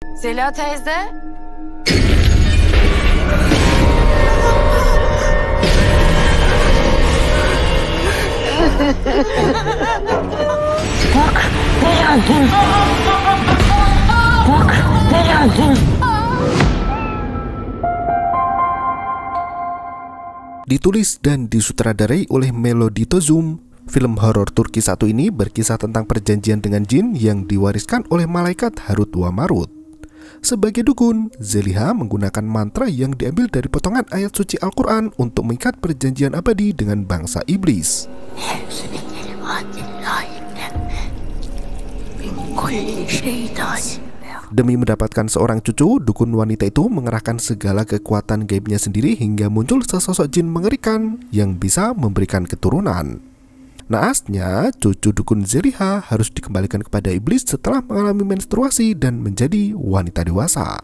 Zeliha teyze. Bak, ne geldin? Bak, ne geldin? Ditulis dan disutradarai oleh Melody Tozum, film horor Turki satu ini berkisah tentang perjanjian dengan jin yang diwariskan oleh malaikat Harut wa Marut. Sebagai dukun, Zeliha menggunakan mantra yang diambil dari potongan ayat suci Al-Quran untuk mengikat perjanjian abadi dengan bangsa iblis. Demi mendapatkan seorang cucu, dukun wanita itu mengerahkan segala kekuatan gaibnya sendiri hingga muncul sesosok jin mengerikan yang bisa memberikan keturunan. Naasnya, cucu dukun Zeliha harus dikembalikan kepada iblis setelah mengalami menstruasi dan menjadi wanita dewasa.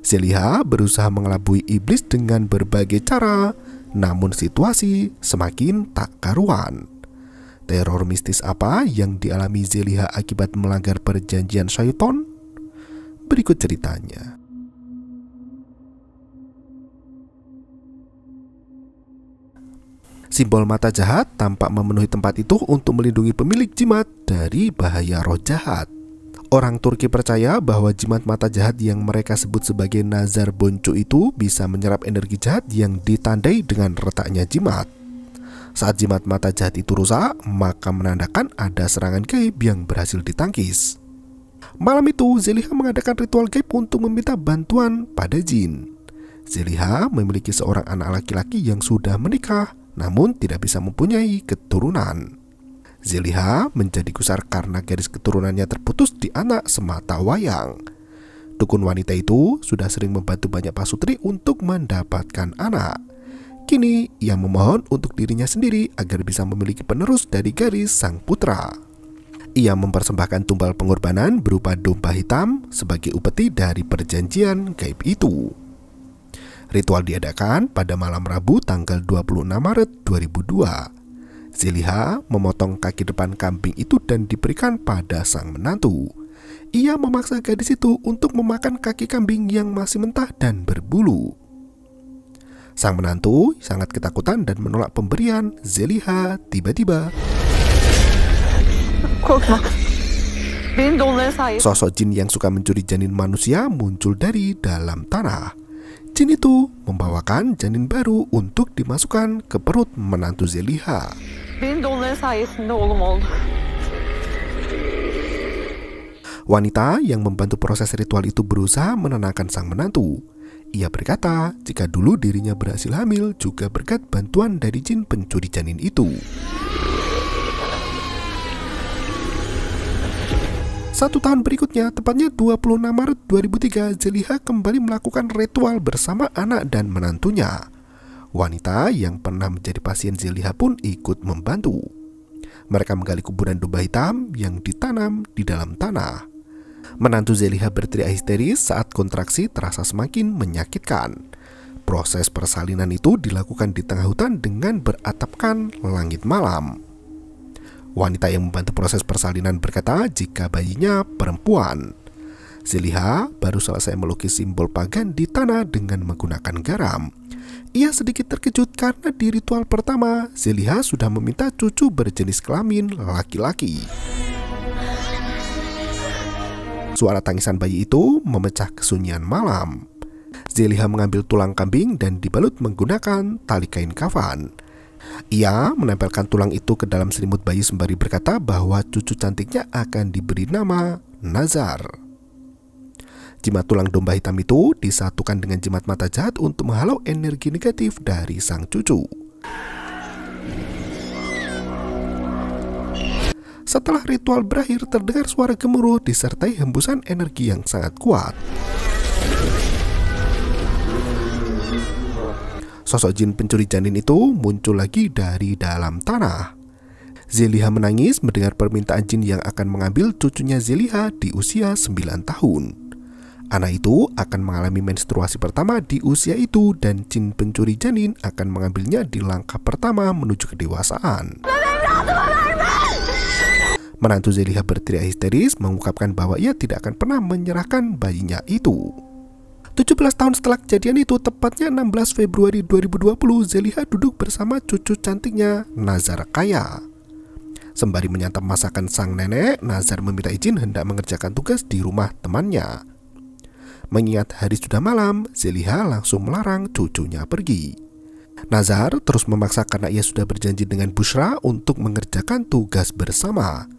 Zeliha berusaha mengelabui iblis dengan berbagai cara, namun situasi semakin tak karuan. Teror mistis apa yang dialami Zeliha akibat melanggar perjanjian syaiton? Berikut ceritanya. Simbol mata jahat tampak memenuhi tempat itu untuk melindungi pemilik jimat dari bahaya roh jahat. Orang Turki percaya bahwa jimat mata jahat yang mereka sebut sebagai nazar boncu itu bisa menyerap energi jahat yang ditandai dengan retaknya jimat. Saat jimat mata jahat itu rusak, maka menandakan ada serangan gaib yang berhasil ditangkis. Malam itu, Zeliha mengadakan ritual gaib untuk meminta bantuan pada jin. Zeliha memiliki seorang anak laki-laki yang sudah menikah, namun tidak bisa mempunyai keturunan. Zeliha menjadi gusar karena garis keturunannya terputus di anak semata wayang. Dukun wanita itu sudah sering membantu banyak pasutri untuk mendapatkan anak. Kini ia memohon untuk dirinya sendiri agar bisa memiliki penerus dari garis sang putra. Ia mempersembahkan tumbal pengorbanan berupa domba hitam sebagai upeti dari perjanjian gaib itu. Ritual diadakan pada malam Rabu tanggal 26 Maret 2002. Zeliha memotong kaki depan kambing itu dan diberikan pada sang menantu. Ia memaksa gadis itu untuk memakan kaki kambing yang masih mentah dan berbulu. Sang menantu sangat ketakutan dan menolak pemberian Zeliha. Tiba-tiba sosok jin yang suka mencuri janin manusia muncul dari dalam tanah. Jin itu membawakan janin baru untuk dimasukkan ke perut menantu Zeliha. Wanita yang membantu proses ritual itu berusaha menenangkan sang menantu. Ia berkata jika dulu dirinya berhasil hamil juga berkat bantuan dari jin pencuri janin itu. 1 tahun berikutnya, tepatnya 26 Maret 2003, Zeliha kembali melakukan ritual bersama anak dan menantunya. Wanita yang pernah menjadi pasien Zeliha pun ikut membantu. Mereka menggali kuburan domba hitam yang ditanam di dalam tanah. Menantu Zeliha berteriak histeris saat kontraksi terasa semakin menyakitkan. Proses persalinan itu dilakukan di tengah hutan dengan beratapkan langit malam. Wanita yang membantu proses persalinan berkata jika bayinya perempuan. Zeliha baru selesai melukis simbol pagan di tanah dengan menggunakan garam. Ia sedikit terkejut karena di ritual pertama, Zeliha sudah meminta cucu berjenis kelamin laki-laki. Suara tangisan bayi itu memecah kesunyian malam. Zeliha mengambil tulang kambing dan dibalut menggunakan tali kain kafan. Ia menempelkan tulang itu ke dalam selimut bayi sembari berkata bahwa cucu cantiknya akan diberi nama Nazar. Jimat tulang domba hitam itu disatukan dengan jimat mata jahat untuk menghalau energi negatif dari sang cucu. Setelah ritual berakhir, terdengar suara gemuruh disertai hembusan energi yang sangat kuat. Sosok jin pencuri janin itu muncul lagi dari dalam tanah. Zeliha menangis mendengar permintaan jin yang akan mengambil cucunya Zeliha di usia 9 tahun. Anak itu akan mengalami menstruasi pertama di usia itu dan jin pencuri janin akan mengambilnya di langkah pertama menuju kedewasaan. Menantu Zeliha berteriak histeris mengungkapkan bahwa ia tidak akan pernah menyerahkan bayinya itu. 17 tahun setelah kejadian itu, tepatnya 16 Februari 2020, Zeliha duduk bersama cucu cantiknya, Nazar Kaya. Sembari menyantap masakan sang nenek, Nazar meminta izin hendak mengerjakan tugas di rumah temannya. Mengingat hari sudah malam, Zeliha langsung melarang cucunya pergi. Nazar terus memaksa karena ia sudah berjanji dengan Bushra untuk mengerjakan tugas bersama.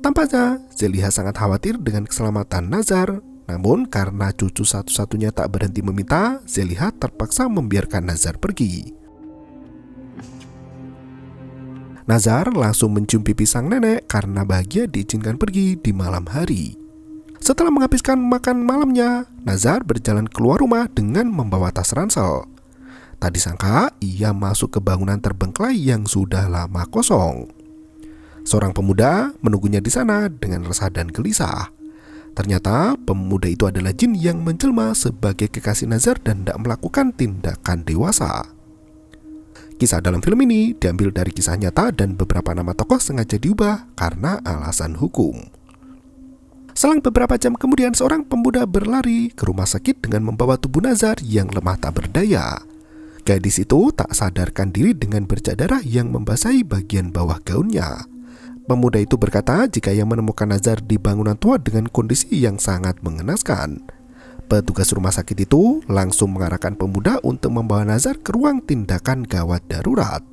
Tampaknya Zeliha sangat khawatir dengan keselamatan Nazar. Namun karena cucu satu-satunya tak berhenti meminta, Zeliha terpaksa membiarkan Nazar pergi. Nazar langsung mencium pipi sang nenek karena bahagia diizinkan pergi di malam hari. Setelah menghabiskan makan malamnya, Nazar berjalan keluar rumah dengan membawa tas ransel. Tak disangka ia masuk ke bangunan terbengkelai yang sudah lama kosong. Seorang pemuda menunggunya di sana dengan resah dan gelisah. Ternyata pemuda itu adalah jin yang menjelma sebagai kekasih Nazar dan tidak melakukan tindakan dewasa. Kisah dalam film ini diambil dari kisah nyata dan beberapa nama tokoh sengaja diubah karena alasan hukum. Selang beberapa jam kemudian, seorang pemuda berlari ke rumah sakit dengan membawa tubuh Nazar yang lemah tak berdaya. Gadis itu tak sadarkan diri dengan bercak darah yang membasahi bagian bawah gaunnya. Pemuda itu berkata jika ia menemukan Nazar di bangunan tua dengan kondisi yang sangat mengenaskan. Petugas rumah sakit itu langsung mengarahkan pemuda untuk membawa Nazar ke ruang tindakan gawat darurat.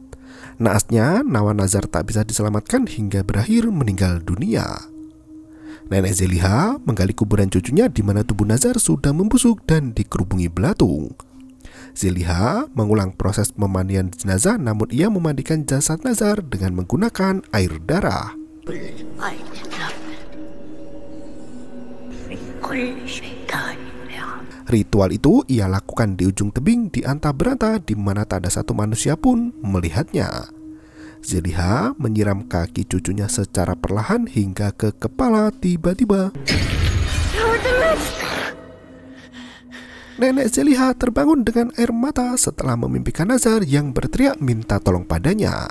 Naasnya, nyawa Nazar tak bisa diselamatkan hingga berakhir meninggal dunia. Nenek Zeliha menggali kuburan cucunya di mana tubuh Nazar sudah membusuk dan dikerubungi belatung. Zeliha mengulang proses pemandian jenazah, namun ia memandikan jasad Nazar dengan menggunakan air darah. Ritual itu ia lakukan di ujung tebing di antah berantah di mana tak ada satu manusia pun melihatnya. Zeliha menyiram kaki cucunya secara perlahan hingga ke kepala. Tiba-tiba nenek Zeliha terbangun dengan air mata setelah memimpikan Nazar yang berteriak minta tolong padanya.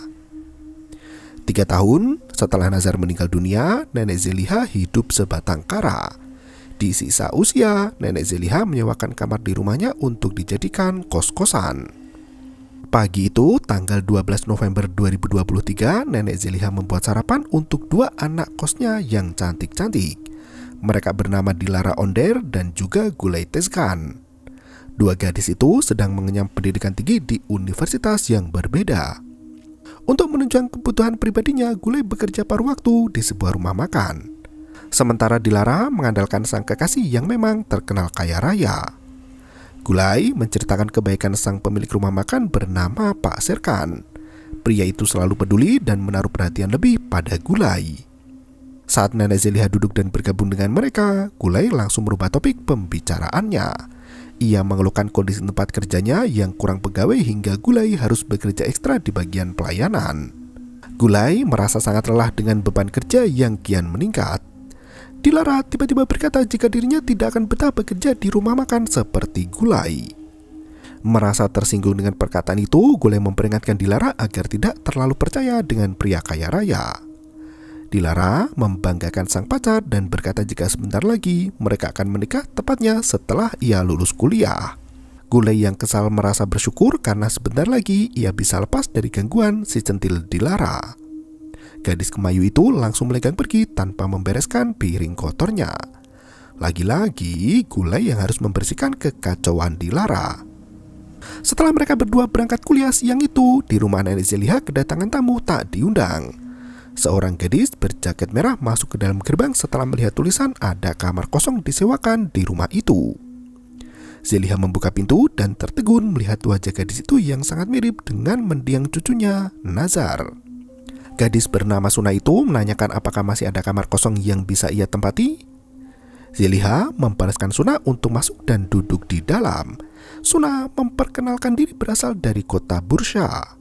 3 tahun setelah Nazar meninggal dunia, nenek Zeliha hidup sebatang kara. Di sisa usia, nenek Zeliha menyewakan kamar di rumahnya untuk dijadikan kos-kosan. Pagi itu, tanggal 12 November 2023, nenek Zeliha membuat sarapan untuk 2 anak kosnya yang cantik-cantik. Mereka bernama Dilara Onder dan juga Gulay Tezkan. 2 gadis itu sedang mengenyam pendidikan tinggi di universitas yang berbeda. Untuk menunjang kebutuhan pribadinya, Gulay bekerja paruh waktu di sebuah rumah makan. Sementara Dilara mengandalkan sang kekasih yang memang terkenal kaya raya. Gulay menceritakan kebaikan sang pemilik rumah makan bernama Pak Serkan. Pria itu selalu peduli dan menaruh perhatian lebih pada Gulay. Saat nenek Zeliha duduk dan bergabung dengan mereka, Gulay langsung merubah topik pembicaraannya. Ia mengeluhkan kondisi tempat kerjanya yang kurang pegawai hingga Gulay harus bekerja ekstra di bagian pelayanan. Gulay merasa sangat lelah dengan beban kerja yang kian meningkat. Dilara tiba-tiba berkata jika dirinya tidak akan betah bekerja di rumah makan seperti Gulay. Merasa tersinggung dengan perkataan itu, Gulay memperingatkan Dilara agar tidak terlalu percaya dengan pria kaya raya. Dilara membanggakan sang pacar dan berkata jika sebentar lagi mereka akan menikah, tepatnya setelah ia lulus kuliah. Gulay yang kesal merasa bersyukur karena sebentar lagi ia bisa lepas dari gangguan si centil Dilara. Gadis kemayu itu langsung melenggang pergi tanpa membereskan piring kotornya. Lagi-lagi Gulay yang harus membersihkan kekacauan Dilara. Setelah mereka berdua berangkat kuliah siang itu, di rumah nenek Zeliha kedatangan tamu tak diundang. Seorang gadis berjaket merah masuk ke dalam gerbang setelah melihat tulisan ada kamar kosong disewakan di rumah itu. Zeliha membuka pintu dan tertegun melihat wajah gadis itu yang sangat mirip dengan mendiang cucunya, Nazar. Gadis bernama Suna itu menanyakan apakah masih ada kamar kosong yang bisa ia tempati. Zeliha membalaskan Suna untuk masuk dan duduk di dalam. Suna memperkenalkan diri berasal dari kota Bursa.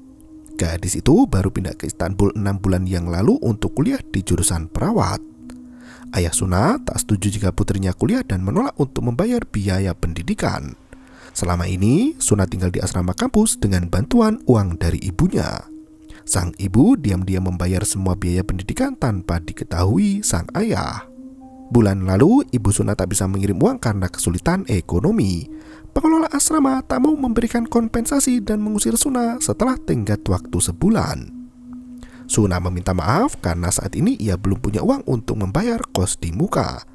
Gadis itu baru pindah ke Istanbul 6 bulan yang lalu untuk kuliah di jurusan perawat. Ayah Suna tak setuju jika putrinya kuliah dan menolak untuk membayar biaya pendidikan. Selama ini, Suna tinggal di asrama kampus dengan bantuan uang dari ibunya. Sang ibu diam-diam membayar semua biaya pendidikan tanpa diketahui sang ayah. Bulan lalu, Ibu Suna tak bisa mengirim uang karena kesulitan ekonomi. Pengelola asrama tak mau memberikan kompensasi dan mengusir Suna setelah tenggat waktu sebulan. Suna meminta maaf karena saat ini ia belum punya uang untuk membayar kos di muka.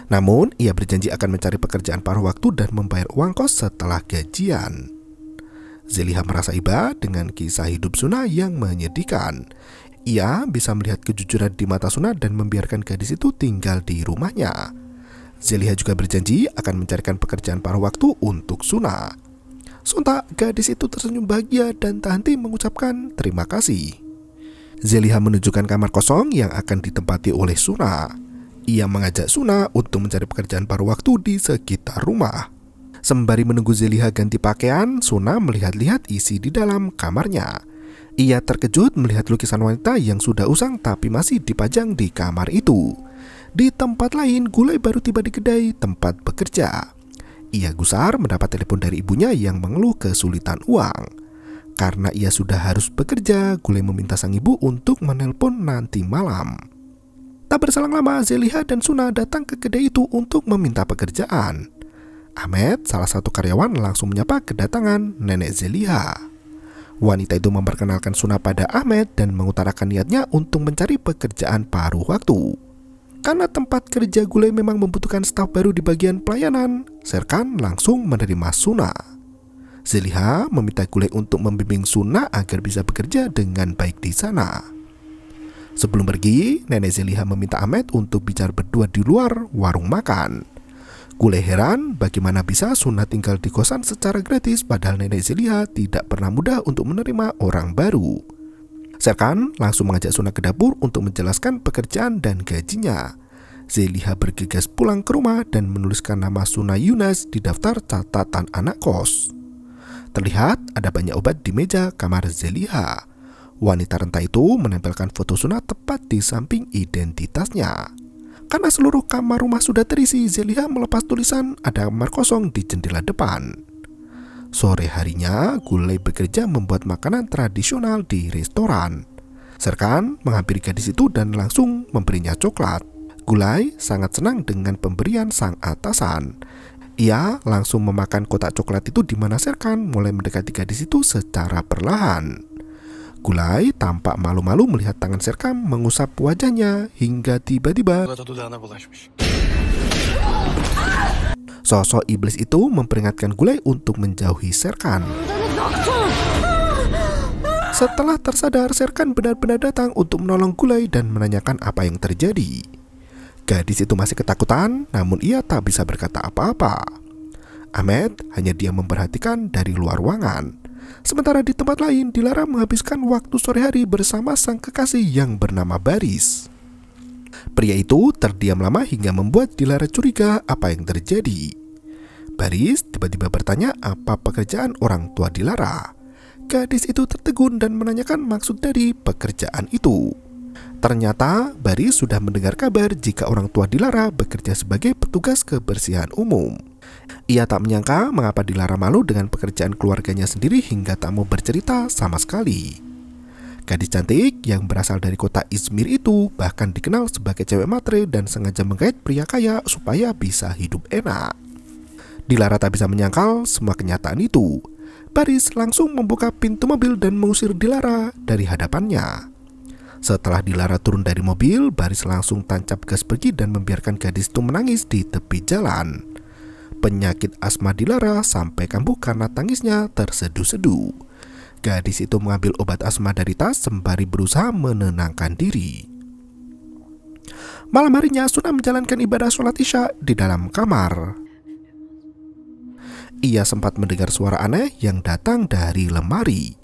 Namun, ia berjanji akan mencari pekerjaan paruh waktu dan membayar uang kos setelah gajian. Zeliha merasa iba dengan kisah hidup Suna yang menyedihkan. Ia bisa melihat kejujuran di mata Suna dan membiarkan gadis itu tinggal di rumahnya. Zeliha juga berjanji akan mencarikan pekerjaan paruh waktu untuk Suna. Sontak, gadis itu tersenyum bahagia dan tak henti mengucapkan terima kasih. Zeliha menunjukkan kamar kosong yang akan ditempati oleh Suna. Ia mengajak Suna untuk mencari pekerjaan paruh waktu di sekitar rumah. Sembari menunggu Zeliha ganti pakaian, Suna melihat-lihat isi di dalam kamarnya. Ia terkejut melihat lukisan wanita yang sudah usang tapi masih dipajang di kamar itu. Di tempat lain, Gulai baru tiba di kedai tempat bekerja. Ia gusar mendapat telepon dari ibunya yang mengeluh kesulitan uang. Karena ia sudah harus bekerja, Gulai meminta sang ibu untuk menelpon nanti malam. Tak berselang lama, Zeliha dan Suna datang ke kedai itu untuk meminta pekerjaan. Ahmed, salah satu karyawan, langsung menyapa kedatangan nenek Zeliha. Wanita itu memperkenalkan Suna pada Ahmed dan mengutarakan niatnya untuk mencari pekerjaan paruh waktu. Karena tempat kerja Gulai memang membutuhkan staf baru di bagian pelayanan, Serkan langsung menerima Suna. Zeliha meminta Gulai untuk membimbing Suna agar bisa bekerja dengan baik di sana. Sebelum pergi, nenek Zeliha meminta Ahmed untuk bicara berdua di luar warung makan. Gulai heran bagaimana bisa Suna tinggal di kosan secara gratis padahal nenek Zeliha tidak pernah mudah untuk menerima orang baru. Serkan langsung mengajak Suna ke dapur untuk menjelaskan pekerjaan dan gajinya. Zeliha bergegas pulang ke rumah dan menuliskan nama Suna Yunas di daftar catatan anak kos. Terlihat ada banyak obat di meja kamar Zeliha. Wanita renta itu menempelkan foto Suna tepat di samping identitasnya. Karena seluruh kamar rumah sudah terisi, Zeliha melepas tulisan ada kamar kosong di jendela depan. Sore harinya, Gulai bekerja membuat makanan tradisional di restoran. Serkan menghampiri gadis itu dan langsung memberinya coklat. Gulai sangat senang dengan pemberian sang atasan. Ia langsung memakan kotak coklat itu di mana Serkan mulai mendekati gadis itu secara perlahan. Gulai tampak malu-malu melihat tangan Serkan mengusap wajahnya hingga tiba-tiba sosok iblis itu memperingatkan Gulai untuk menjauhi Serkan. Setelah tersadar, Serkan benar-benar datang untuk menolong Gulai dan menanyakan apa yang terjadi. Gadis itu masih ketakutan, namun ia tak bisa berkata apa-apa. Ahmed hanya diam memperhatikan dari luar ruangan. Sementara di tempat lain, Dilara menghabiskan waktu sore hari bersama sang kekasih yang bernama Baris. Pria itu terdiam lama hingga membuat Dilara curiga apa yang terjadi. Baris tiba-tiba bertanya apa pekerjaan orang tua Dilara. Gadis itu tertegun dan menanyakan maksud dari pekerjaan itu. Ternyata Baris sudah mendengar kabar jika orang tua Dilara bekerja sebagai petugas kebersihan umum. Ia tak menyangka mengapa Dilara malu dengan pekerjaan keluarganya sendiri hingga tak mau bercerita sama sekali. Gadis cantik yang berasal dari kota Izmir itu bahkan dikenal sebagai cewek matre dan sengaja menggait pria kaya supaya bisa hidup enak. Dilara tak bisa menyangkal semua kenyataan itu. Baris langsung membuka pintu mobil dan mengusir Dilara dari hadapannya. Setelah Dilara turun dari mobil, Baris langsung tancap gas pergi dan membiarkan gadis itu menangis di tepi jalan. Penyakit asma Dilara sampai kambuh karena tangisnya terseduh-seduh. Gadis itu mengambil obat asma dari tas sembari berusaha menenangkan diri. Malam harinya, Suna menjalankan ibadah sholat isya di dalam kamar. Ia sempat mendengar suara aneh yang datang dari lemari.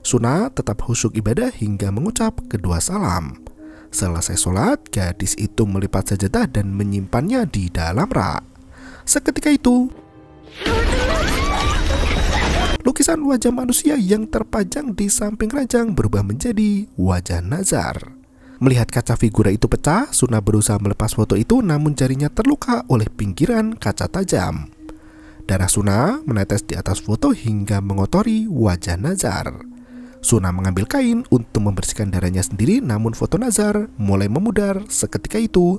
Suna tetap khusyuk ibadah hingga mengucap kedua salam. Selesai sholat, gadis itu melipat sajadah dan menyimpannya di dalam rak. Seketika itu, lukisan wajah manusia yang terpajang di samping ranjang berubah menjadi wajah Nazar. Melihat kaca figura itu pecah, Suna berusaha melepas foto itu namun jarinya terluka oleh pinggiran kaca tajam. Darah Suna menetes di atas foto hingga mengotori wajah Nazar. Suna mengambil kain untuk membersihkan darahnya sendiri, namun foto Nazar mulai memudar seketika itu.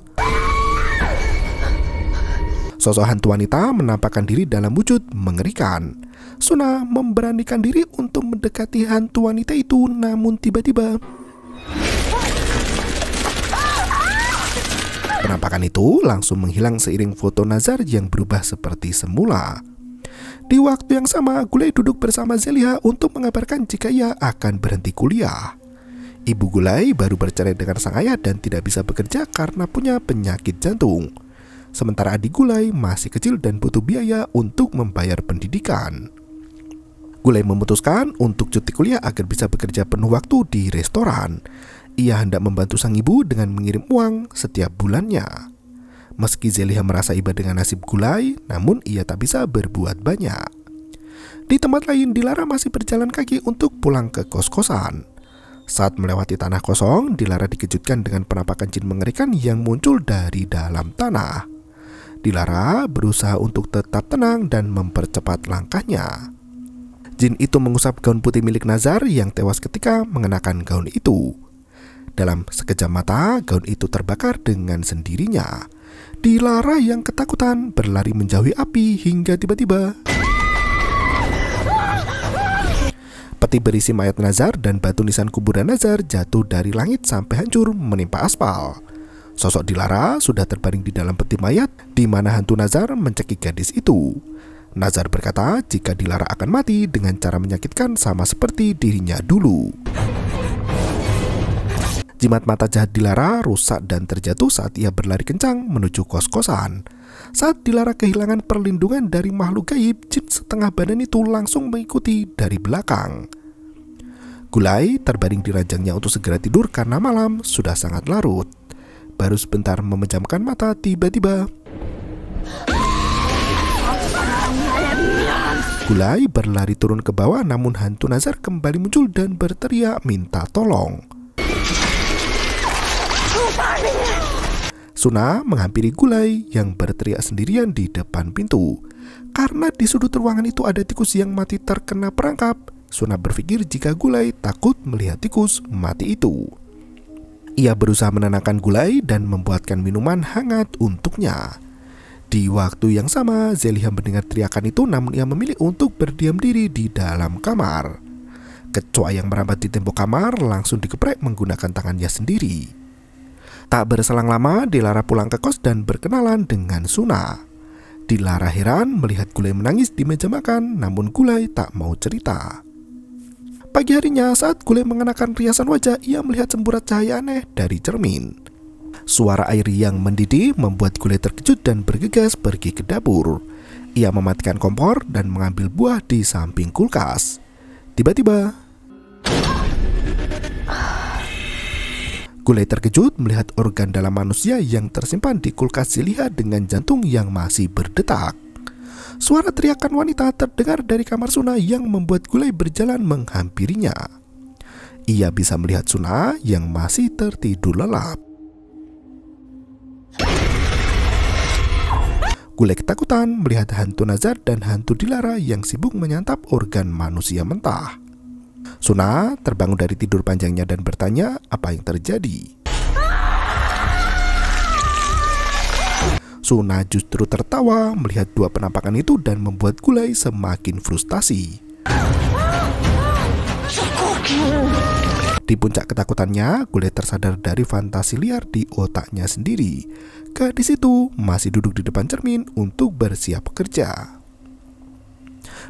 Sosok hantu wanita menampakkan diri dalam wujud mengerikan. Suna memberanikan diri untuk mendekati hantu wanita itu, namun tiba-tiba penampakan itu langsung menghilang seiring foto Nazar yang berubah seperti semula. Di waktu yang sama, Gulai duduk bersama Zeliha untuk mengabarkan jika ia akan berhenti kuliah. Ibu Gulai baru bercerai dengan sang ayah dan tidak bisa bekerja karena punya penyakit jantung. Sementara adik Gulai masih kecil dan butuh biaya untuk membayar pendidikan. Gulai memutuskan untuk cuti kuliah agar bisa bekerja penuh waktu di restoran. Ia hendak membantu sang ibu dengan mengirim uang setiap bulannya. Meski Zeliha merasa iba dengan nasib Gulai, namun ia tak bisa berbuat banyak. Di tempat lain, Dilara masih berjalan kaki untuk pulang ke kos-kosan. Saat melewati tanah kosong, Dilara dikejutkan dengan penampakan jin mengerikan yang muncul dari dalam tanah. Dilara berusaha untuk tetap tenang dan mempercepat langkahnya. Jin itu mengusap gaun putih milik Nazar yang tewas ketika mengenakan gaun itu. Dalam sekejap mata, gaun itu terbakar dengan sendirinya. Dilara yang ketakutan berlari menjauhi api hingga tiba-tiba peti berisi mayat Nazar dan batu nisan kuburan Nazar jatuh dari langit sampai hancur menimpa aspal. Sosok Dilara sudah terbaring di dalam peti mayat di mana hantu Nazar mencekik gadis itu. Nazar berkata jika Dilara akan mati dengan cara menyakitkan sama seperti dirinya dulu. Jimat mata jahat Dilara rusak dan terjatuh saat ia berlari kencang menuju kos-kosan. Saat Dilara kehilangan perlindungan dari makhluk gaib, jin setengah badan itu langsung mengikuti dari belakang. Gulai terbaring di ranjangnya untuk segera tidur karena malam sudah sangat larut. Baru sebentar memejamkan mata, tiba-tiba Gulai berlari turun ke bawah, namun hantu Nazar kembali muncul dan berteriak minta tolong. Suna menghampiri Gulai yang berteriak sendirian di depan pintu. Karena di sudut ruangan itu ada tikus yang mati terkena perangkap, Suna berpikir jika Gulai takut melihat tikus mati itu. Ia berusaha menenangkan Gulai dan membuatkan minuman hangat untuknya. Di waktu yang sama, Zeliha mendengar teriakan itu, namun ia memilih untuk berdiam diri di dalam kamar. Kecoa yang merambat di tembok kamar langsung dikeprek menggunakan tangannya sendiri. Tak berselang lama, Dilara pulang ke kos dan berkenalan dengan Suna. Dilara heran melihat Gulai menangis di meja makan, namun Gulai tak mau cerita. Pagi harinya, saat Gulai mengenakan riasan wajah, ia melihat semburat cahaya aneh dari cermin. Suara air yang mendidih membuat Gulai terkejut dan bergegas pergi ke dapur. Ia mematikan kompor dan mengambil buah di samping kulkas. Tiba-tiba Gulai terkejut melihat organ dalam manusia yang tersimpan di kulkas Zeliha dengan jantung yang masih berdetak. Suara teriakan wanita terdengar dari kamar Suna yang membuat Gulai berjalan menghampirinya. Ia bisa melihat Suna yang masih tertidur lelap. Gulai ketakutan melihat hantu Nazar dan hantu Dilara yang sibuk menyantap organ manusia mentah. Suna terbangun dari tidur panjangnya dan bertanya apa yang terjadi. Suna justru tertawa melihat dua penampakan itu dan membuat Gulai semakin frustasi. Di puncak ketakutannya, Gulai tersadar dari fantasi liar di otaknya sendiri. Gadis itu masih duduk di depan cermin untuk bersiap kerja.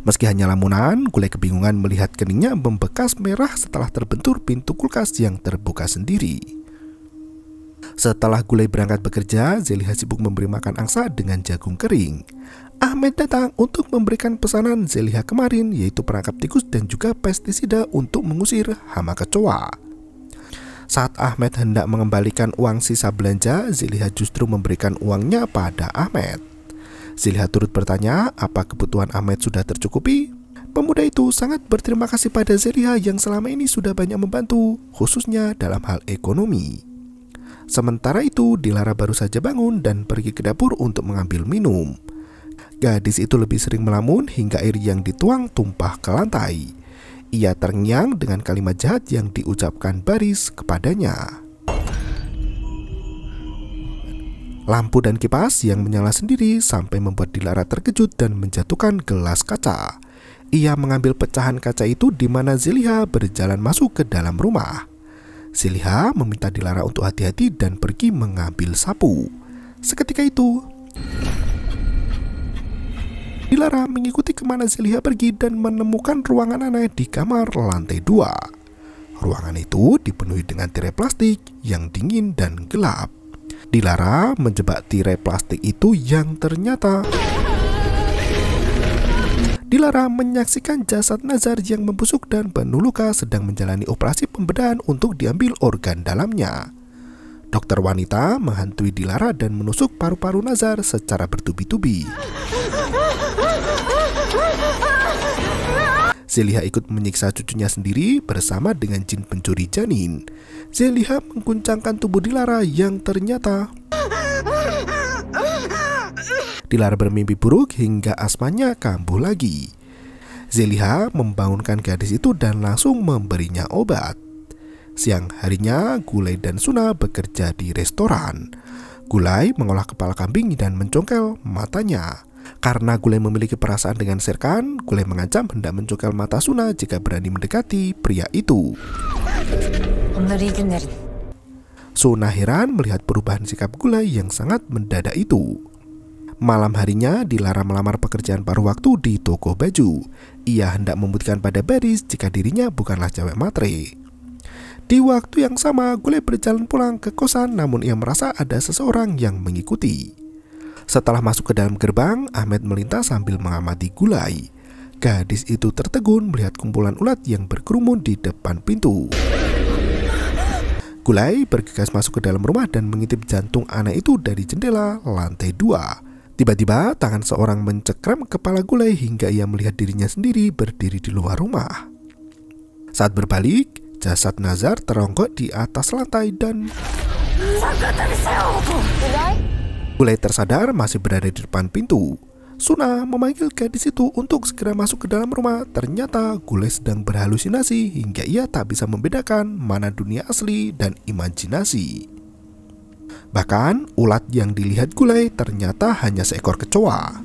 Meski hanya lamunan, Gulai kebingungan melihat keningnya membekas merah setelah terbentur pintu kulkas yang terbuka sendiri. Setelah Gulai berangkat bekerja, Zeliha sibuk memberi makan angsa dengan jagung kering. Ahmed datang untuk memberikan pesanan Zeliha kemarin, yaitu perangkap tikus dan juga pestisida untuk mengusir hama kecoa. Saat Ahmed hendak mengembalikan uang sisa belanja, Zeliha justru memberikan uangnya pada Ahmed. Zeliha turut bertanya apa kebutuhan Ahmed sudah tercukupi. Pemuda itu sangat berterima kasih pada Zeliha yang selama ini sudah banyak membantu, khususnya dalam hal ekonomi. Sementara itu, Dilara baru saja bangun dan pergi ke dapur untuk mengambil minum. Gadis itu lebih sering melamun hingga air yang dituang tumpah ke lantai. Ia terngiang dengan kalimat jahat yang diucapkan Baris kepadanya. Lampu dan kipas yang menyala sendiri sampai membuat Dilara terkejut dan menjatuhkan gelas kaca. Ia mengambil pecahan kaca itu di mana Zeliha berjalan masuk ke dalam rumah. Zeliha meminta Dilara untuk hati-hati dan pergi mengambil sapu. Seketika itu, Dilara mengikuti kemana Zeliha pergi dan menemukan ruangan aneh di kamar lantai 2. Ruangan itu dipenuhi dengan tirai plastik yang dingin dan gelap. Dilara menjebak tirai plastik itu yang ternyata Dilara menyaksikan jasad Nazar yang membusuk dan penuh luka sedang menjalani operasi pembedahan untuk diambil organ dalamnya. Dokter wanita menghantui Dilara dan menusuk paru-paru Nazar secara bertubi-tubi. Zeliha ikut menyiksa cucunya sendiri bersama dengan jin pencuri janin. Zeliha mengguncangkan tubuh Dilara yang ternyata Dilara bermimpi buruk hingga asmanya kambuh lagi. Zeliha membangunkan gadis itu dan langsung memberinya obat. Siang harinya, Gulai dan Suna bekerja di restoran. Gulai mengolah kepala kambing dan mencongkel matanya. Karena Gulai memiliki perasaan dengan Serkan, Gulai mengancam hendak mencongkel mata Suna jika berani mendekati pria itu. Suna heran melihat perubahan sikap Gulai yang sangat mendadak itu. Malam harinya, Dilara melamar pekerjaan paruh waktu di toko baju. Ia hendak membuktikan pada Baris jika dirinya bukanlah cewek matre. Di waktu yang sama, Gulai berjalan pulang ke kosan, namun ia merasa ada seseorang yang mengikuti. Setelah masuk ke dalam gerbang, Ahmed melintas sambil mengamati Gulai. Gadis itu tertegun melihat kumpulan ulat yang berkerumun di depan pintu. Gulai bergegas masuk ke dalam rumah dan mengintip jantung anak itu dari jendela lantai 2. Tiba-tiba tangan seorang mencekrem kepala Gulai hingga ia melihat dirinya sendiri berdiri di luar rumah. Saat berbalik, jasad Nazar teronggok di atas lantai dan Gulai tersadar masih berada di depan pintu. Suna memanggil gadis itu untuk segera masuk ke dalam rumah. Ternyata Gulai sedang berhalusinasi hingga ia tak bisa membedakan mana dunia asli dan imajinasi. Bahkan ulat yang dilihat Gulai ternyata hanya seekor kecoa.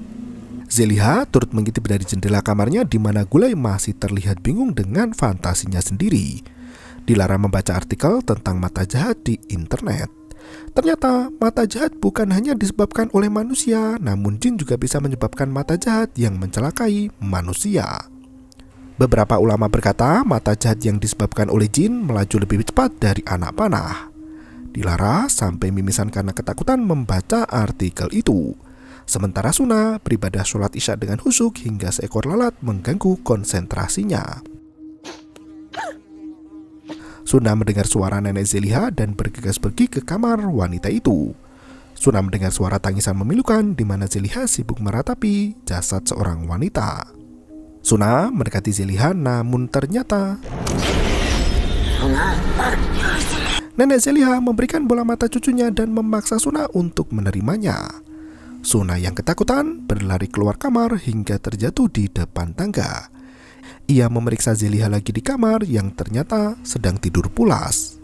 Zeliha turut mengintip dari jendela kamarnya di mana Gulai masih terlihat bingung dengan fantasinya sendiri. Dilara membaca artikel tentang mata jahat di internet. Ternyata mata jahat bukan hanya disebabkan oleh manusia, namun jin juga bisa menyebabkan mata jahat yang mencelakai manusia. Beberapa ulama berkata mata jahat yang disebabkan oleh jin melaju lebih cepat dari anak panah. Dilara sampai mimisan karena ketakutan membaca artikel itu. Sementara Suna beribadah sholat isya dengan khusyuk hingga seekor lalat mengganggu konsentrasinya. Suna mendengar suara nenek Zeliha dan bergegas pergi ke kamar wanita itu. Suna mendengar suara tangisan memilukan di mana Zeliha sibuk meratapi jasad seorang wanita. Suna mendekati Zeliha, namun ternyata nenek Zeliha memberikan bola mata cucunya dan memaksa Suna untuk menerimanya. Suna yang ketakutan berlari keluar kamar hingga terjatuh di depan tangga. Ia memeriksa Zeliha lagi di kamar yang ternyata sedang tidur pulas.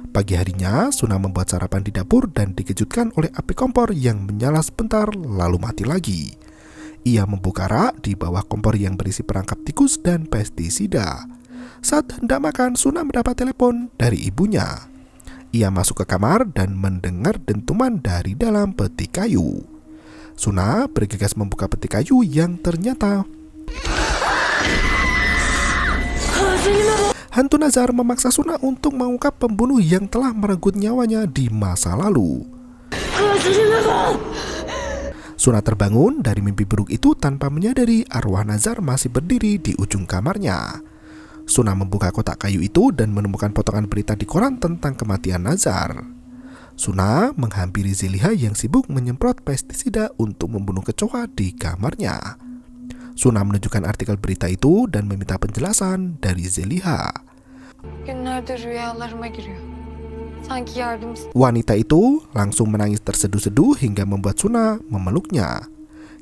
Pagi harinya, Suna membuat sarapan di dapur dan dikejutkan oleh api kompor yang menyala sebentar lalu mati lagi. Ia membuka rak di bawah kompor yang berisi perangkap tikus dan pestisida. Saat hendak makan, Suna mendapat telepon dari ibunya. Ia masuk ke kamar dan mendengar dentuman dari dalam peti kayu. Suna bergegas membuka peti kayu yang ternyata hantu Nazar memaksa Suna untuk mengungkap pembunuh yang telah merenggut nyawanya di masa lalu. Suna terbangun dari mimpi buruk itu tanpa menyadari arwah Nazar masih berdiri di ujung kamarnya. Suna membuka kotak kayu itu dan menemukan potongan berita di koran tentang kematian Nazar. Suna menghampiri Zeliha yang sibuk menyemprot pestisida untuk membunuh kecoa di kamarnya. Suna menunjukkan artikel berita itu dan meminta penjelasan dari Zeliha. Wanita itu langsung menangis terseduh-seduh hingga membuat Suna memeluknya.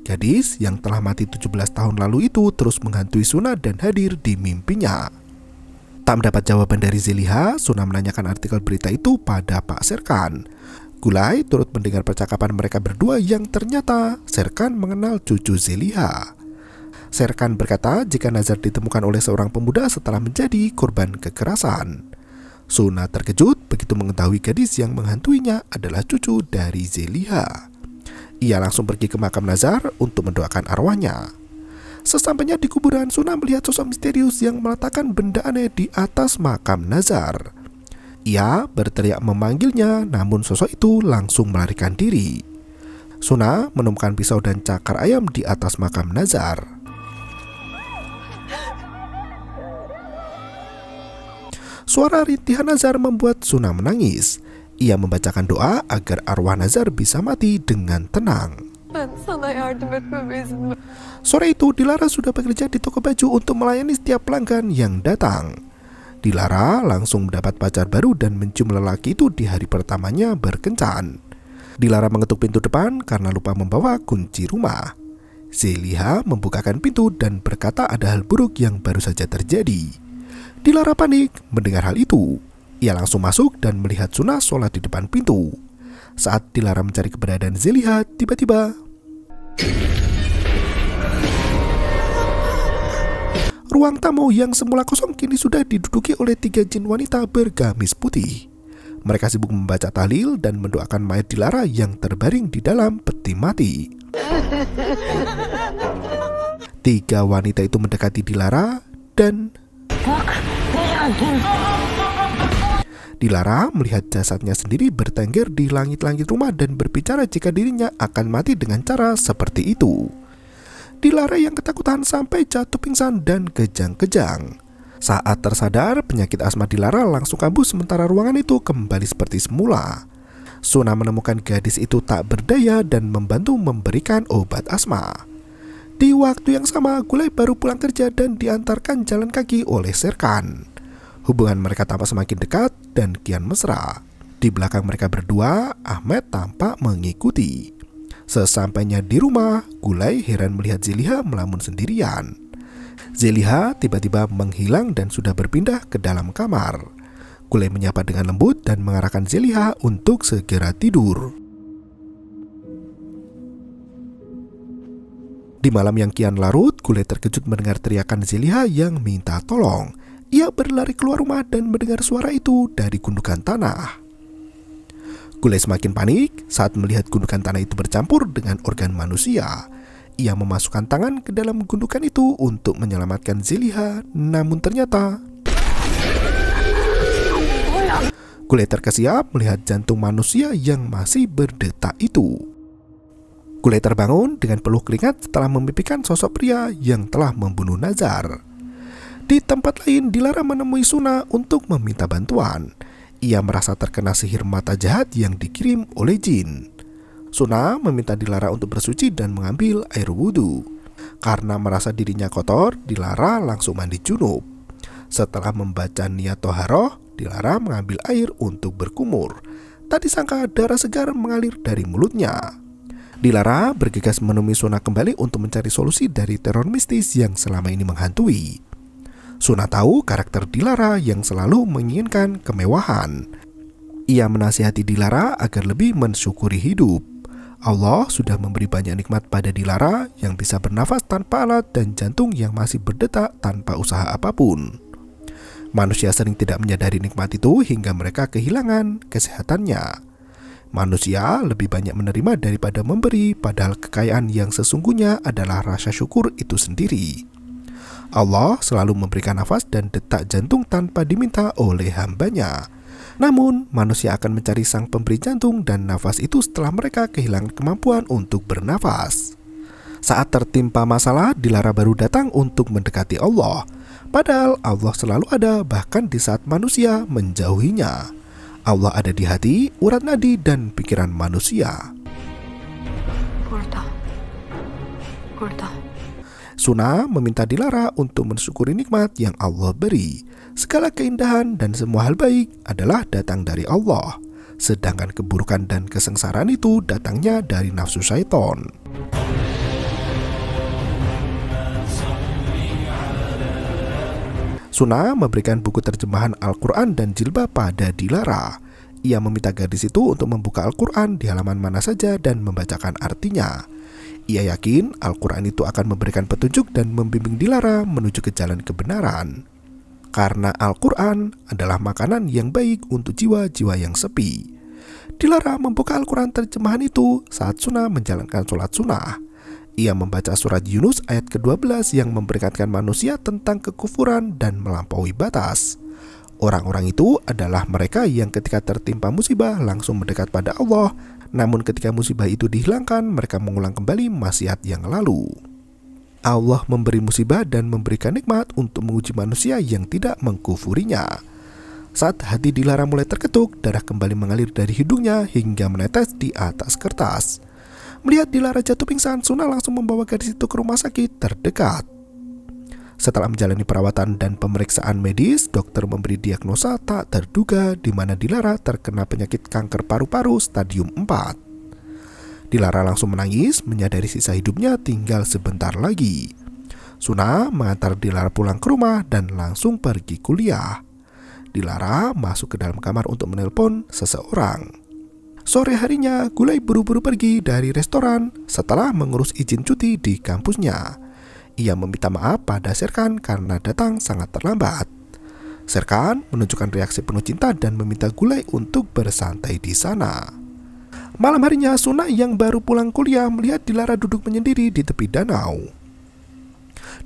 Gadis yang telah mati 17 tahun lalu itu terus menghantui Suna dan hadir di mimpinya. Tak mendapat jawaban dari Zeliha, Suna menanyakan artikel berita itu pada Pak Sherkan. Gulai turut mendengar percakapan mereka berdua yang ternyata Sherkan mengenal cucu Zeliha. Sherkan berkata jika Nazar ditemukan oleh seorang pemuda setelah menjadi korban kekerasan. Suna terkejut begitu mengetahui gadis yang menghantuinya adalah cucu dari Zeliha. Ia langsung pergi ke makam Nazar untuk mendoakan arwahnya. Sesampainya di kuburan, Suna melihat sosok misterius yang meletakkan benda aneh di atas makam Nazar. Ia berteriak memanggilnya, namun sosok itu langsung melarikan diri. Suna menemukan pisau dan cakar ayam di atas makam Nazar. Suara rintihan Nazar membuat Suna menangis. Ia membacakan doa agar arwah Nazar bisa mati dengan tenang. Sore itu Dilara sudah bekerja di toko baju untuk melayani setiap pelanggan yang datang. Dilara langsung mendapat pacar baru dan mencium lelaki itu di hari pertamanya berkencan. Dilara mengetuk pintu depan karena lupa membawa kunci rumah. Zeliha membukakan pintu dan berkata ada hal buruk yang baru saja terjadi. Dilara panik mendengar hal itu. Ia langsung masuk dan melihat Suna sholat di depan pintu. Saat Dilara mencari keberadaan Zeliha, tiba-tiba ruang tamu yang semula kosong kini sudah diduduki oleh 3 jin wanita bergamis putih. Mereka sibuk membaca tahlil dan mendoakan mayat Dilara yang terbaring di dalam peti mati. 3 wanita itu mendekati Dilara dan Dilara melihat jasadnya sendiri bertengger di langit-langit rumah dan berbicara jika dirinya akan mati dengan cara seperti itu. Dilara yang ketakutan sampai jatuh pingsan dan kejang-kejang. Saat tersadar, penyakit asma Dilara langsung kambuh sementara ruangan itu kembali seperti semula. Suna menemukan gadis itu tak berdaya dan membantu memberikan obat asma. Di waktu yang sama, Gulai baru pulang kerja dan diantarkan jalan kaki oleh Sherkan. Hubungan mereka tampak semakin dekat dan kian mesra. Di belakang mereka berdua, Ahmed tampak mengikuti. Sesampainya di rumah, Gulai heran melihat Zeliha melamun sendirian. Zeliha tiba-tiba menghilang dan sudah berpindah ke dalam kamar. Gulai menyapa dengan lembut dan mengarahkan Zeliha untuk segera tidur. Di malam yang kian larut, Gulai terkejut mendengar teriakan Zeliha yang minta tolong. Ia berlari keluar rumah dan mendengar suara itu dari gundukan tanah. Gulai semakin panik saat melihat gundukan tanah itu bercampur dengan organ manusia. Ia memasukkan tangan ke dalam gundukan itu untuk menyelamatkan Zeliha, namun ternyata Gulai terkesiap melihat jantung manusia yang masih berdetak itu. Gulai terbangun dengan peluh keringat setelah memimpikan sosok pria yang telah membunuh Nazar. Di tempat lain, Dilara menemui Suna untuk meminta bantuan. Ia merasa terkena sihir mata jahat yang dikirim oleh jin. Suna meminta Dilara untuk bersuci dan mengambil air wudhu. Karena merasa dirinya kotor, Dilara langsung mandi junub. Setelah membaca niat toharoh, Dilara mengambil air untuk berkumur. Tak disangka darah segar mengalir dari mulutnya. Dilara bergegas menemui Suna kembali untuk mencari solusi dari teror mistis yang selama ini menghantui. Suna tahu karakter Dilara yang selalu menginginkan kemewahan. Ia menasihati Dilara agar lebih mensyukuri hidup. Allah sudah memberi banyak nikmat pada Dilara yang bisa bernafas tanpa alat dan jantung yang masih berdetak tanpa usaha apapun. Manusia sering tidak menyadari nikmat itu hingga mereka kehilangan kesehatannya. Manusia lebih banyak menerima daripada memberi, padahal kekayaan yang sesungguhnya adalah rasa syukur itu sendiri. Allah selalu memberikan nafas dan detak jantung tanpa diminta oleh hambanya. Namun, manusia akan mencari sang pemberi jantung dan nafas itu setelah mereka kehilangan kemampuan untuk bernafas. Saat tertimpa masalah, Dilara baru datang untuk mendekati Allah. Padahal Allah selalu ada bahkan di saat manusia menjauhinya. Allah ada di hati, urat nadi, dan pikiran manusia. Suna meminta Dilara untuk mensyukuri nikmat yang Allah beri. Segala keindahan dan semua hal baik adalah datang dari Allah, sedangkan keburukan dan kesengsaraan itu datangnya dari nafsu syaitan. Suna memberikan buku terjemahan Al-Quran dan jilbab pada Dilara. Ia meminta gadis itu untuk membuka Al-Quran di halaman mana saja dan membacakan artinya. Ia yakin Al-Quran itu akan memberikan petunjuk dan membimbing Dilara menuju ke jalan kebenaran. Karena Al-Quran adalah makanan yang baik untuk jiwa-jiwa yang sepi. Dilara membuka Al-Quran terjemahan itu saat Suna menjalankan sholat sunnah. Ia membaca surat Yunus ayat ke-12 yang memperingatkan manusia tentang kekufuran dan melampaui batas. Orang-orang itu adalah mereka yang ketika tertimpa musibah langsung mendekat pada Allah, namun ketika musibah itu dihilangkan, mereka mengulang kembali maksiat yang lalu. Allah memberi musibah dan memberikan nikmat untuk menguji manusia yang tidak mengkufurinya. Saat hati Dilara mulai terketuk, darah kembali mengalir dari hidungnya hingga menetes di atas kertas. Melihat Dilara jatuh pingsan, Suna langsung membawa gadis itu ke rumah sakit terdekat. Setelah menjalani perawatan dan pemeriksaan medis, dokter memberi diagnosa tak terduga di mana Dilara terkena penyakit kanker paru-paru stadium 4. Dilara langsung menangis, menyadari sisa hidupnya tinggal sebentar lagi. Suna mengantar Dilara pulang ke rumah dan langsung pergi kuliah. Dilara masuk ke dalam kamar untuk menelpon seseorang. Sore harinya, Gulai buru-buru pergi dari restoran setelah mengurus izin cuti di kampusnya. Ia meminta maaf pada Serkan karena datang sangat terlambat. Serkan menunjukkan reaksi penuh cinta dan meminta Gulai untuk bersantai di sana. Malam harinya, Suna yang baru pulang kuliah melihat Dilara duduk menyendiri di tepi danau.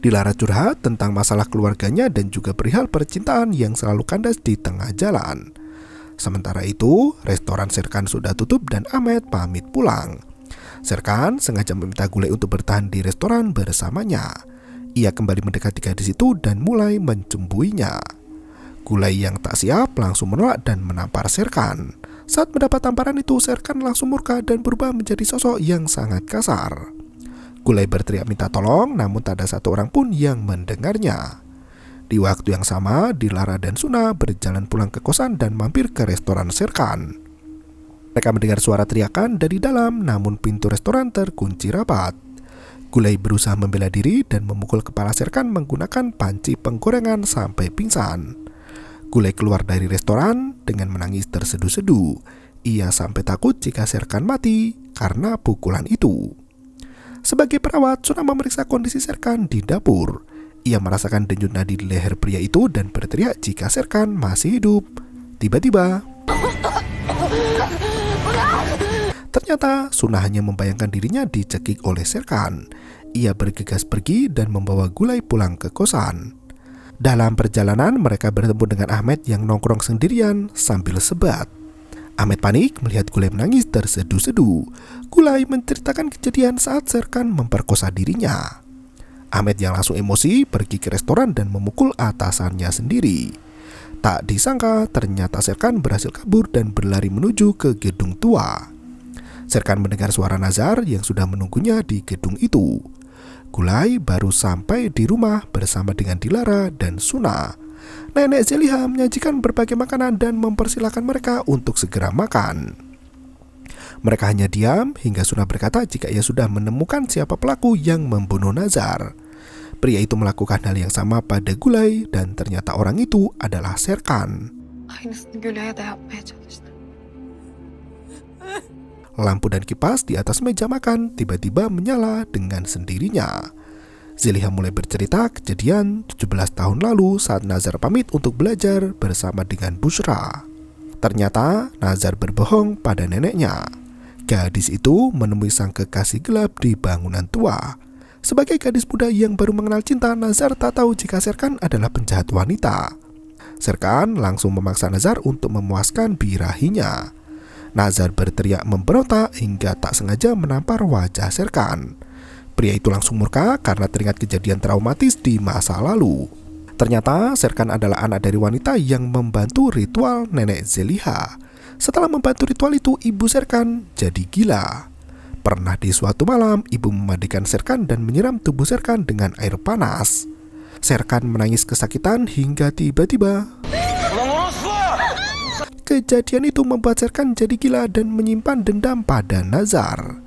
Dilara curhat tentang masalah keluarganya dan juga perihal percintaan yang selalu kandas di tengah jalan. Sementara itu, restoran Serkan sudah tutup dan Ahmed pamit pulang. Serkan sengaja meminta Gulai untuk bertahan di restoran bersamanya. Ia kembali mendekati gadis itu dan mulai mencemburuinya. Gulai yang tak siap langsung menolak dan menampar Serkan. Saat mendapat tamparan itu, Serkan langsung murka dan berubah menjadi sosok yang sangat kasar. Gulai berteriak minta tolong, namun tak ada satu orang pun yang mendengarnya. Di waktu yang sama, Dilara dan Suna berjalan pulang ke kosan dan mampir ke restoran Serkan. Mereka mendengar suara teriakan dari dalam, namun pintu restoran terkunci rapat. Gulai berusaha membela diri dan memukul kepala Serkan menggunakan panci penggorengan sampai pingsan. Gulai keluar dari restoran dengan menangis terseduh-seduh. Ia sampai takut jika Serkan mati karena pukulan itu. Sebagai perawat, Suna memeriksa kondisi Serkan di dapur. Ia merasakan denyut nadi di leher pria itu dan berteriak jika Serkan masih hidup. Tiba-tiba, ternyata Suna hanya membayangkan dirinya dicekik oleh Serkan. Ia bergegas pergi dan membawa Gulai pulang ke kosan. Dalam perjalanan, mereka bertemu dengan Ahmed yang nongkrong sendirian sambil sebat. Ahmed panik melihat Gulai menangis terseduh-seduh. Gulai menceritakan kejadian saat Serkan memperkosa dirinya. Ahmed yang langsung emosi pergi ke restoran dan memukul atasannya sendiri. Tak disangka ternyata Serkan berhasil kabur dan berlari menuju ke gedung tua. Serkan mendengar suara Nazar yang sudah menunggunya di gedung itu. Gulai baru sampai di rumah bersama dengan Dilara dan Suna. Nenek Zeliha menyajikan berbagai makanan dan mempersilahkan mereka untuk segera makan. Mereka hanya diam hingga Suna berkata jika ia sudah menemukan siapa pelaku yang membunuh Nazar. Pria itu melakukan hal yang sama pada Gulay dan ternyata orang itu adalah Serkan. Lampu dan kipas di atas meja makan tiba-tiba menyala dengan sendirinya. Zeliha mulai bercerita kejadian 17 tahun lalu saat Nazar pamit untuk belajar bersama dengan Bushra. Ternyata Nazar berbohong pada neneknya. Gadis itu menemui sang kekasih gelap di bangunan tua. Sebagai gadis muda yang baru mengenal cinta, Nazar tak tahu jika Serkan adalah penjahat wanita. Serkan langsung memaksa Nazar untuk memuaskan birahinya. Nazar berteriak memberontak hingga tak sengaja menampar wajah Serkan. Pria itu langsung murka karena teringat kejadian traumatis di masa lalu. Ternyata Serkan adalah anak dari wanita yang membantu ritual nenek Zeliha. Setelah membantu ritual itu, ibu Serkan jadi gila. Pernah di suatu malam, ibu memandikan Serkan dan menyiram tubuh Serkan dengan air panas. Serkan menangis kesakitan hingga tiba-tiba kejadian itu membuat Serkan jadi gila dan menyimpan dendam pada Nazar.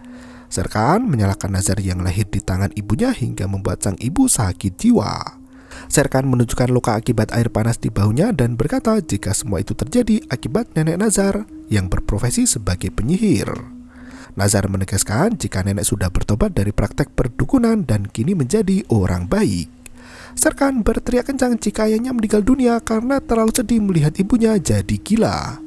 Serkan menyalahkan Nazar yang lahir di tangan ibunya hingga membuat sang ibu sakit jiwa. Serkan menunjukkan luka akibat air panas di bahunya dan berkata jika semua itu terjadi akibat nenek Nazar yang berprofesi sebagai penyihir. Nazar menegaskan jika nenek sudah bertobat dari praktek perdukunan dan kini menjadi orang baik. Serkan berteriak kencang jika ayahnya meninggal dunia karena terlalu sedih melihat ibunya jadi gila.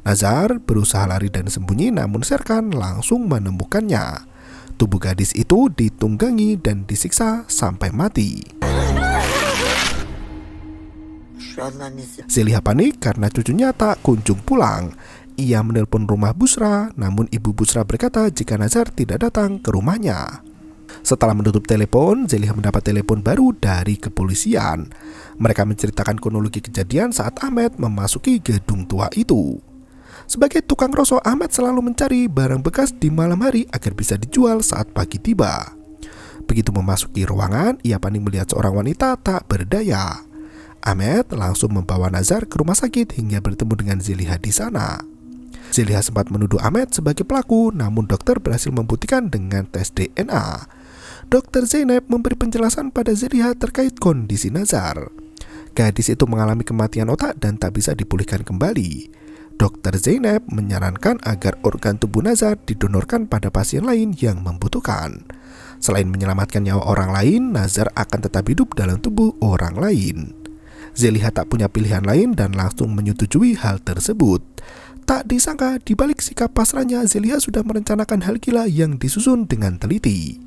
Nazar berusaha lari dan sembunyi, namun Serkan langsung menemukannya. Tubuh gadis itu ditunggangi dan disiksa sampai mati. Zeliha panik karena cucunya tak kunjung pulang. Ia menelpon rumah Busra, namun ibu Busra berkata jika Nazar tidak datang ke rumahnya. Setelah menutup telepon, Zeliha mendapat telepon baru dari kepolisian. Mereka menceritakan kronologi kejadian saat Ahmed memasuki gedung tua itu. Sebagai tukang rosok, Ahmed selalu mencari barang bekas di malam hari agar bisa dijual saat pagi tiba. Begitu memasuki ruangan, ia panik melihat seorang wanita tak berdaya. Ahmed langsung membawa Nazar ke rumah sakit hingga bertemu dengan Zeliha di sana. Zeliha sempat menuduh Ahmed sebagai pelaku, namun dokter berhasil membuktikan dengan tes DNA. Dokter Zainab memberi penjelasan pada Zeliha terkait kondisi Nazar. Gadis itu mengalami kematian otak dan tak bisa dipulihkan kembali. Dokter Zainab menyarankan agar organ tubuh Nazar didonorkan pada pasien lain yang membutuhkan. Selain menyelamatkan nyawa orang lain, Nazar akan tetap hidup dalam tubuh orang lain. Zeliha tak punya pilihan lain dan langsung menyetujui hal tersebut. Tak disangka, di balik sikap pasrahnya, Zeliha sudah merencanakan hal gila yang disusun dengan teliti.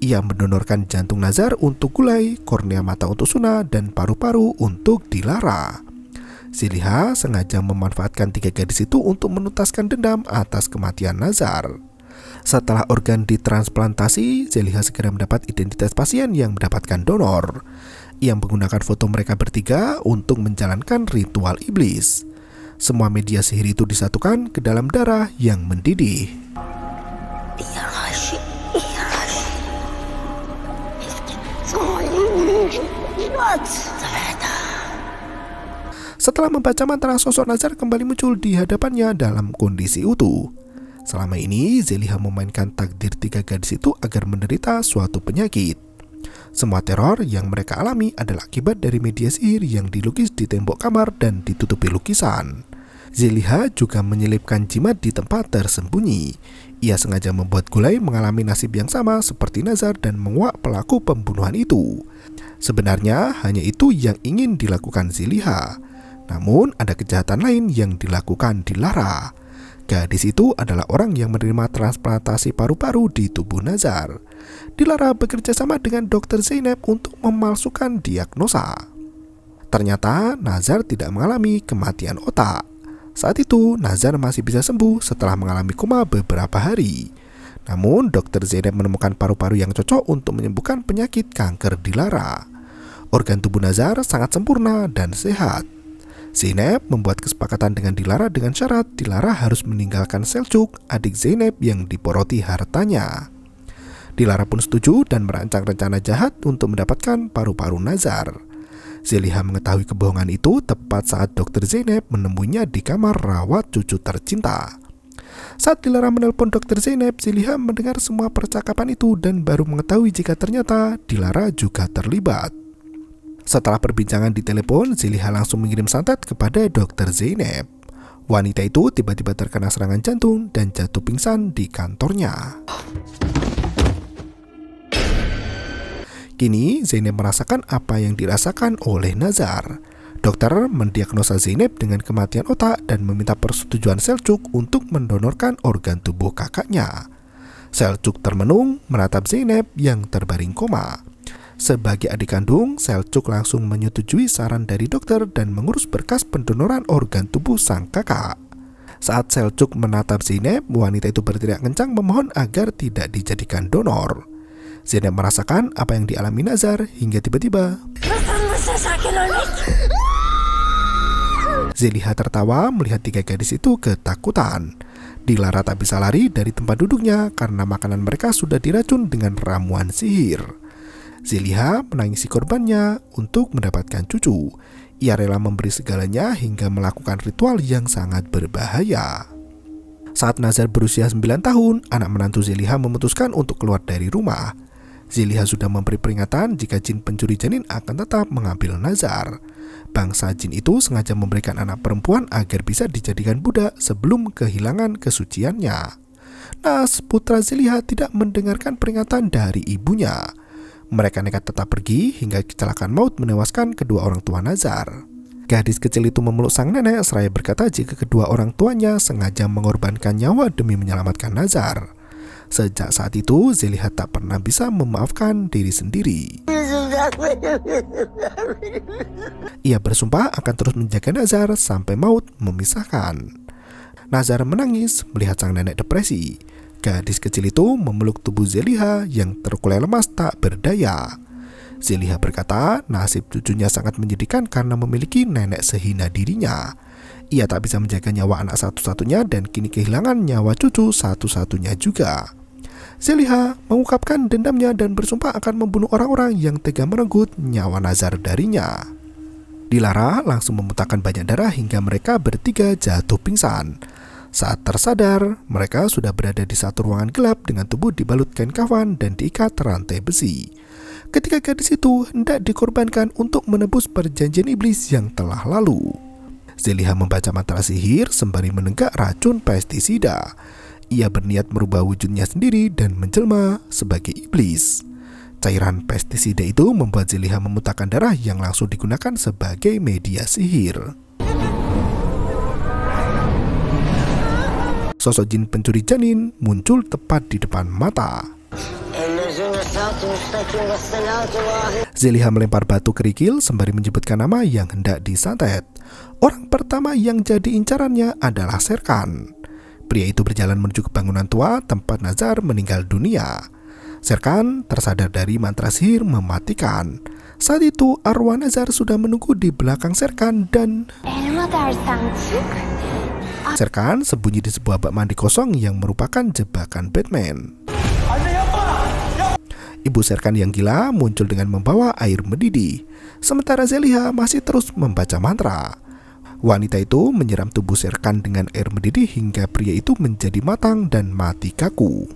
Ia mendonorkan jantung Nazar untuk Gulai, kornea mata untuk Suna, dan paru-paru untuk Dilara. Zeliha sengaja memanfaatkan 3 gadis itu untuk menuntaskan dendam atas kematian Nazar. Setelah organ ditransplantasi, Zeliha segera mendapat identitas pasien yang mendapatkan donor. Ia menggunakan foto mereka bertiga untuk menjalankan ritual iblis. Semua media sihir itu disatukan ke dalam darah yang mendidih. Setelah membaca mantra, sosok Nazar kembali muncul di hadapannya dalam kondisi utuh. Selama ini, Zeliha memainkan takdir 3 gadis itu agar menderita suatu penyakit. Semua teror yang mereka alami adalah akibat dari media sihir yang dilukis di tembok kamar dan ditutupi lukisan. Zeliha juga menyelipkan jimat di tempat tersembunyi. Ia sengaja membuat Gulai mengalami nasib yang sama seperti Nazar dan menguak pelaku pembunuhan itu. Sebenarnya hanya itu yang ingin dilakukan Zeliha. Namun ada kejahatan lain yang dilakukan Dilara. Gadis itu adalah orang yang menerima transplantasi paru-paru di tubuh Nazar. Dilara bekerja sama dengan dokter Zainab untuk memalsukan diagnosa. Ternyata Nazar tidak mengalami kematian otak. Saat itu Nazar masih bisa sembuh setelah mengalami koma beberapa hari. Namun dokter Zainab menemukan paru-paru yang cocok untuk menyembuhkan penyakit kanker Dilara. Organ tubuh Nazar sangat sempurna dan sehat. Zainab membuat kesepakatan dengan Dilara dengan syarat Dilara harus meninggalkan Selçuk, adik Zainab yang diporoti hartanya. Dilara pun setuju dan merancang rencana jahat untuk mendapatkan paru-paru Nazar. Zeliha mengetahui kebohongan itu tepat saat dokter Zainab menemuinya di kamar rawat cucu tercinta. Saat Dilara menelpon dokter Zainab, Zeliha mendengar semua percakapan itu dan baru mengetahui jika ternyata Dilara juga terlibat. Setelah perbincangan di telepon, Zeliha langsung mengirim santet kepada dokter Zainab. Wanita itu tiba-tiba terkena serangan jantung dan jatuh pingsan di kantornya. Kini Zainab merasakan apa yang dirasakan oleh Nazar. Dokter mendiagnosa Zainab dengan kematian otak dan meminta persetujuan Selçuk untuk mendonorkan organ tubuh kakaknya. Selçuk termenung menatap Zainab yang terbaring koma. Sebagai adik kandung, Selçuk langsung menyetujui saran dari dokter dan mengurus berkas pendonoran organ tubuh sang kakak. Saat Selçuk menatap Zainab, wanita itu berteriak kencang memohon agar tidak dijadikan donor. Zainab merasakan apa yang dialami Nazar hingga tiba-tiba Zeliha tertawa melihat 3 gadis itu ketakutan. Dilara tak bisa lari dari tempat duduknya karena makanan mereka sudah diracun dengan ramuan sihir. Zeliha menangisi korbannya untuk mendapatkan cucu. Ia rela memberi segalanya hingga melakukan ritual yang sangat berbahaya. Saat Nazar berusia 9 tahun, anak menantu Zeliha memutuskan untuk keluar dari rumah. Zeliha sudah memberi peringatan jika jin pencuri janin akan tetap mengambil nazar. Bangsa jin itu sengaja memberikan anak perempuan agar bisa dijadikan budak sebelum kehilangan kesuciannya. Nah, putra Zeliha tidak mendengarkan peringatan dari ibunya. Mereka nekat tetap pergi hingga kecelakaan maut menewaskan kedua orang tua Nazar. Gadis kecil itu memeluk sang nenek seraya berkata jika kedua orang tuanya sengaja mengorbankan nyawa demi menyelamatkan Nazar. Sejak saat itu, Zeliha tak pernah bisa memaafkan diri sendiri. Ia bersumpah akan terus menjaga Nazar sampai maut memisahkan. Nazar menangis melihat sang nenek depresi. Gadis kecil itu memeluk tubuh Zeliha yang terkulai lemas tak berdaya. Zeliha berkata, nasib cucunya sangat menyedihkan karena memiliki nenek sehina dirinya. Ia tak bisa menjaga nyawa anak satu-satunya dan kini kehilangan nyawa cucu satu-satunya juga. Zeliha mengungkapkan dendamnya dan bersumpah akan membunuh orang-orang yang tega merenggut nyawa Nazar darinya. Dilara langsung memuntahkan banyak darah hingga mereka bertiga jatuh pingsan. Saat tersadar, mereka sudah berada di satu ruangan gelap dengan tubuh dibalut kain kafan dan diikat rantai besi. Ketika gadis itu hendak dikorbankan untuk menebus perjanjian iblis yang telah lalu. Zeliha membaca mantra sihir sembari menenggak racun pestisida. Ia berniat merubah wujudnya sendiri dan menjelma sebagai iblis. Cairan pestisida itu membuat Zeliha memuntahkan darah yang langsung digunakan sebagai media sihir. Sosok jin pencuri janin muncul tepat di depan mata. Zeliha melempar batu kerikil sembari menyebutkan nama yang hendak disantet. Orang pertama yang jadi incarannya adalah Serkan. Pria itu berjalan menuju ke bangunan tua tempat Nazar meninggal dunia. Serkan tersadar dari mantra sihir mematikan. Saat itu arwah Nazar sudah menunggu di belakang Serkan dan Serkan sembunyi di sebuah bak mandi kosong yang merupakan jebakan Batman. Ibu Serkan yang gila muncul dengan membawa air mendidih. Sementara Zeliha masih terus membaca mantra. Wanita itu menyiram tubuh Serkan dengan air mendidih hingga pria itu menjadi matang dan mati kaku.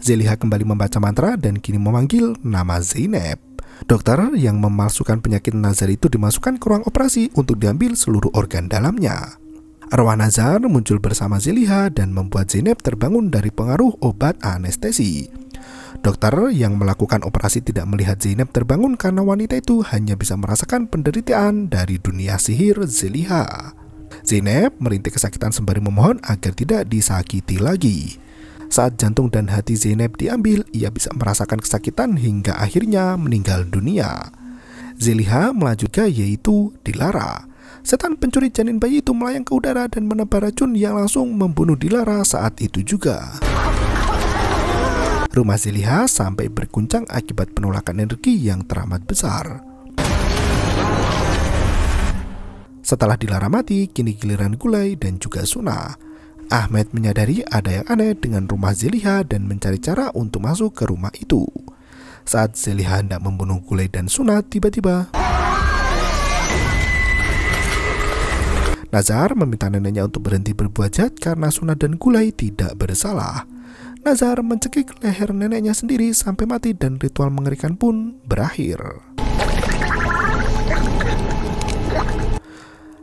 Zeliha kembali membaca mantra dan kini memanggil nama Zainab. Dokter yang memalsukan penyakit Nazar itu dimasukkan ke ruang operasi untuk diambil seluruh organ dalamnya. Arwah Nazar muncul bersama Zeliha dan membuat Zainab terbangun dari pengaruh obat anestesi. Dokter yang melakukan operasi tidak melihat Zainab terbangun karena wanita itu hanya bisa merasakan penderitaan dari dunia sihir Zeliha. Zainab merintih kesakitan sembari memohon agar tidak disakiti lagi. Saat jantung dan hati Zainab diambil, ia bisa merasakan kesakitan hingga akhirnya meninggal dunia. Zeliha melanjutkan yaitu Dilara. Setan pencuri janin bayi itu melayang ke udara dan menebar racun yang langsung membunuh Dilara saat itu juga. Rumah Zeliha sampai berguncang akibat penolakan energi yang teramat besar. Setelah Dilara mati, kini giliran Gulai dan juga Suna. Ahmed menyadari ada yang aneh dengan rumah Zeliha dan mencari cara untuk masuk ke rumah itu. Saat Zeliha hendak membunuh Gulai dan Suna, tiba-tiba Nazar meminta neneknya untuk berhenti berbuat jahat karena Suna dan Gulai tidak bersalah. Nazar mencekik leher neneknya sendiri sampai mati dan ritual mengerikan pun berakhir.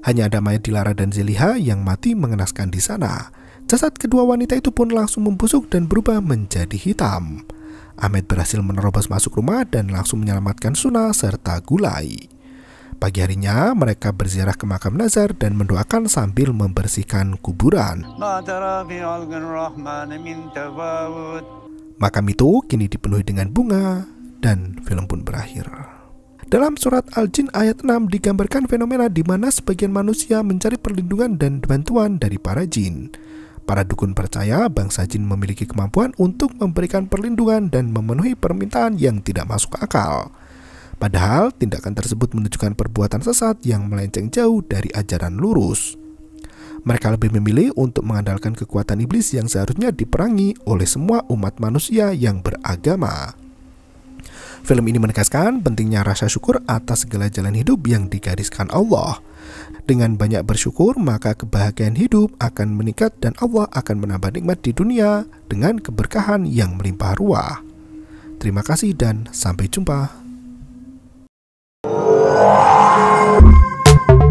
Hanya ada mayat Dilara dan Zeliha yang mati mengenaskan di sana. Jasad kedua wanita itu pun langsung membusuk dan berubah menjadi hitam. Ahmed berhasil menerobos masuk rumah dan langsung menyelamatkan Suna serta Gulai. Pagi harinya mereka berziarah ke makam Nazar dan mendoakan sambil membersihkan kuburan. Makam itu kini dipenuhi dengan bunga dan film pun berakhir. Dalam surat Al-Jin ayat 6 digambarkan fenomena di mana sebagian manusia mencari perlindungan dan bantuan dari para jin. Para dukun percaya bangsa jin memiliki kemampuan untuk memberikan perlindungan dan memenuhi permintaan yang tidak masuk akal. Padahal tindakan tersebut menunjukkan perbuatan sesat yang melenceng jauh dari ajaran lurus. Mereka lebih memilih untuk mengandalkan kekuatan iblis yang seharusnya diperangi oleh semua umat manusia yang beragama. Film ini menegaskan pentingnya rasa syukur atas segala jalan hidup yang digariskan Allah. Dengan banyak bersyukur, maka kebahagiaan hidup akan meningkat dan Allah akan menambah nikmat di dunia dengan keberkahan yang melimpah ruah. Terima kasih dan sampai jumpa.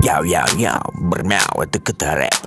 Yo, bermau itu ketara.